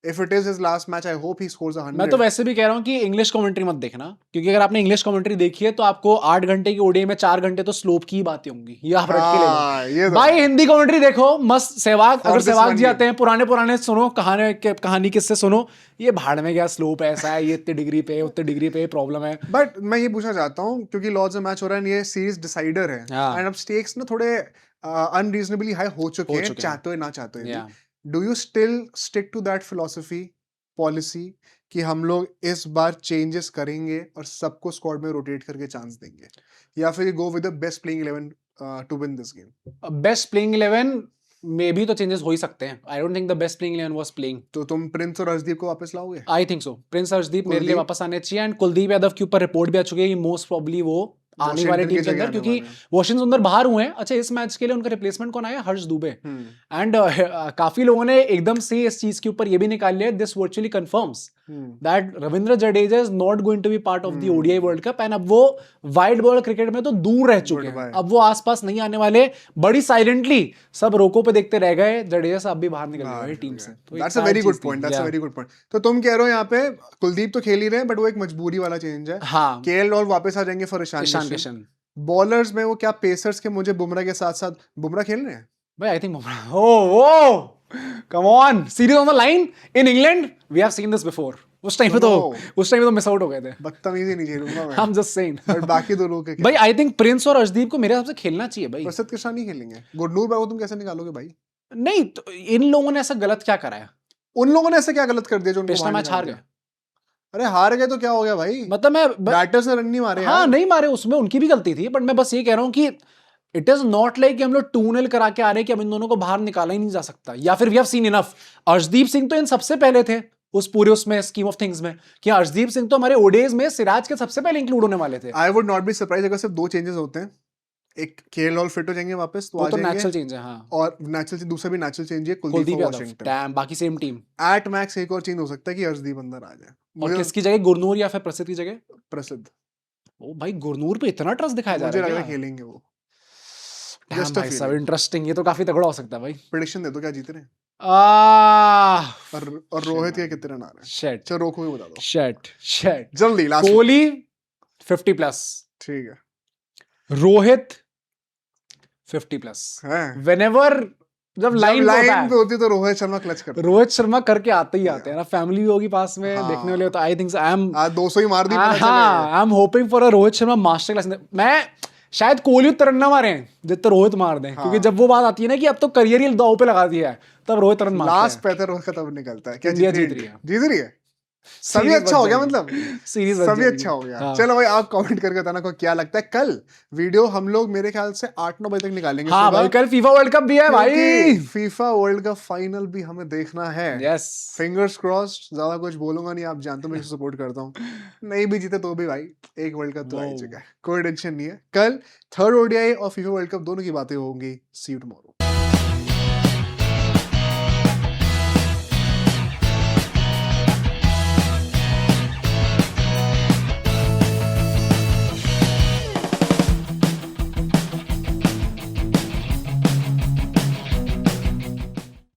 If it is his last match, I hope he scores 100. मैं तो वैसे भी कह रहा हूँ कि इंग्लिश कमेंट्री मत देखना, क्योंकि अगर आपने इंग्लिश कमेंट्री देखी है तो आपको 8 घंटे की ओडीआई में 4 घंटे तो स्लोप की बातें होंगी, ये आप रट के ले लो। भाई हिंदी कमेंट्री देखो मस्त, सहवाग, अगर सहवाग जी आते हैं पुराने सुनो, कहानी किससे सुनो, ये भाड़ में गया स्लोप ऐसा है, ये इतने डिग्री पे उतने डिग्री पे प्रॉब्लम है। बट मैं ये पूछना चाहता हूँ, क्योंकि लॉर्ड्स में मैच हो रहा है, ये सीरीज डिसाइडर है एंड अब स्टेक्स ना थोड़े अनरीजनेबली हाई हो चुके हैं, चाहते हो ना चाहते हो। Do you still stick to that philosophy policy कि हम लोग इस बार चेंजेस करेंगे और सबको स्क्वाड में रोटेट करके चांस देंगे, या फिर go with the best playing 11 to win this game? Best playing 11 में भी तो चेंजेस हो ही सकते हैं। I don't think the best playing 11 was playing. तो तुम प्रिंस और अर्शदीप को वापस लाओगे? I think so, Prince Arshdeep मेरे लिए वापस आने चाहिए, एंड कुलदीप यादव के ऊपर रिपोर्ट भी आ चुकी है कि मोस्ट प्रोबेबली वो आने वाले टीम के अंदर, क्योंकि वाशिंगटन सुंदर बाहर हुए हैं। अच्छा, इस मैच के लिए उनका रिप्लेसमेंट कौन आया? हर्ष दुबे। एंड काफी लोगों ने एकदम से इस चीज के ऊपर ये भी निकाल लिया, this virtually confirms that Ravindra Jadeja is not going to be part of the ODI World Cup, and अब वो वाइड बॉल क्रिकेट में तो दूर रह चुके हैं, अब वो आसपास नहीं आने वाले। बड़ी साइलेंटली सब रोको पे देखते रह गए, जडेजा साहब भी बाहर निकल गए टीम से। That's a very good point, that's a very good point. तो तुम कह रहे हो यहाँ पे कुलदीप तो खेल ही रहे हैं, बट वो एक मजबूरी वाला चेंज है। हाँ, केएल राहुल वापस आ जाएंगे फॉर ईशान किशन। बॉलर्स में वो क्या पेसर्स के, मुझे बुमराह के साथ साथ बुमराह खेल रहे हैं भाई? I think Bumrah, oh come on, series on the line in England, we have seen this before. उस टाइम पे तो मिस आउट हो गए थे। बदतमीजी नहीं खेलूंगा मैं, I am just saying. But बाकी दो लोग भाई आई थिंक प्रिंस और अर्शदीप को मेरे हिसाब से खेलना चाहिए भाई। प्रसिद्ध किशन नहीं खेलेंगे, गुरनूर भाई को तुम कैसे निकालोगे भाई? नहीं तो इन लोगों ने ऐसा गलत क्या करा है? उन लोगों ने ऐसा क्या गलत कर दिया जो उनको पिछला बाहर मैच निकाल हार दिया? गए। अरे हार गए तो क्या हो गया भाई? मतलब मैं बैटर्स ने रन नहीं मारे हाँ यार। नहीं मारे, उसमें उनकी भी गलती थी, बट मैं बस ये कह रहा हूँ कि इट इज नॉट लाइक कि हम लोग 2-0 करा के आ रहे हैं कि अब इन दोनों को बाहर निकाला ही नहीं जा सकता, या फिर we have seen enough. Arshdeep Singh तो इन सबसे पहले थे उस पूरे उसमें स्कीम ऑफ थिंग्स में, कि अर्शदीप सिंह तो हमारे ओडीआईज में सिराज के सबसे पहले इंक्लूड होने वाले थे। I would not be surprise अगर सिर्फ 2 चेंजेस होते हैं। एक केएल राहुल फिट हो जाएंगे वापस तो वो आ तो जाएंगे, नेचुरल चेंज है। हाँ, और नेचुरल दूसरा भी नेचुरल चेंज है कुलदीप कुलदीप और यादव, वॉशिंगटन। डैम, बाकी सेम टीम। एट मैक्स एक और चेंज हो सकता है कि अर्शदीप अंदर आ जाए। और मुझे किसकी जगह, गुरनूर या फिर प्रसिद्ध की जगह? प्रसिद्ध, ओ भाई, गुरनूर पे इतना ट्रस्ट दिखाया जा मुझे रहा लग है रहा है क्या? खेलेंगे वो। डैम जस्ट अ भाई साहब, फीलिंग। इंटरेस्टिंग, ये तो काफी तगड़ा हो सकता है भाई। प्रेडिक्शन दे दो क्या जीत रहे हैं, आह और रोहित के कितने रन आ रहे हैं? शिट चलो रोको भी बता दो शिट। जल्दी, लास्ट कोहली 50+, ठीक है। रोहित 50+। हैं? व्हेनेवर जब जब लाइन लाइन पे होती तो रोहित शर्मा क्लच करता है। रोहित शर्मा करके आते ही आते हैं ना, फैमिली भी होगी पास में हाँ। देखने वाले, तो आई थिंक आई एम आज 200 ही मार दी पता चले। हाँ, I am hoping for a Rohit Sharma master class. मैं शायद कोहली उतना रन ना मारे जितना रोहित मार दें, क्योंकि जब वो बात आती है ना कि अब तो करियर ही दांव पे लगा दिया है, तब रोहित रन मारते हैं। लास्ट पैंतर रोहित का तब निकलता है। क्या इंडिया जीत जीत रही है। जीत रही है। सभी सीरीज अच्छा बच हो गया, जाएगी। मतलब सीरीज बच सभी जाएगी। अच्छा हो गया। हाँ। चलो भाई, आप कमेंट करके बताना को क्या लगता है। कल वीडियो हम लोग मेरे ख्याल से 8-9 बजे तक निकालेंगे। हाँ भाई, कल फीफा वर्ल्ड कप भी है भाई। फीफा वर्ल्ड कप फाइनल भी हमें देखना है। Yes, fingers crossed. ज्यादा कुछ बोलूंगा नहीं, आप जानते हो मैं सपोर्ट करता हूँ। नहीं भी जीते तो भी भाई एक वर्ल्ड कप तो आ ही चुका है, कोई टेंशन नहीं है। कल थर्ड ओडीआई और फीफा वर्ल्ड कप दोनों की बातें होंगी। सी यू टुमारो।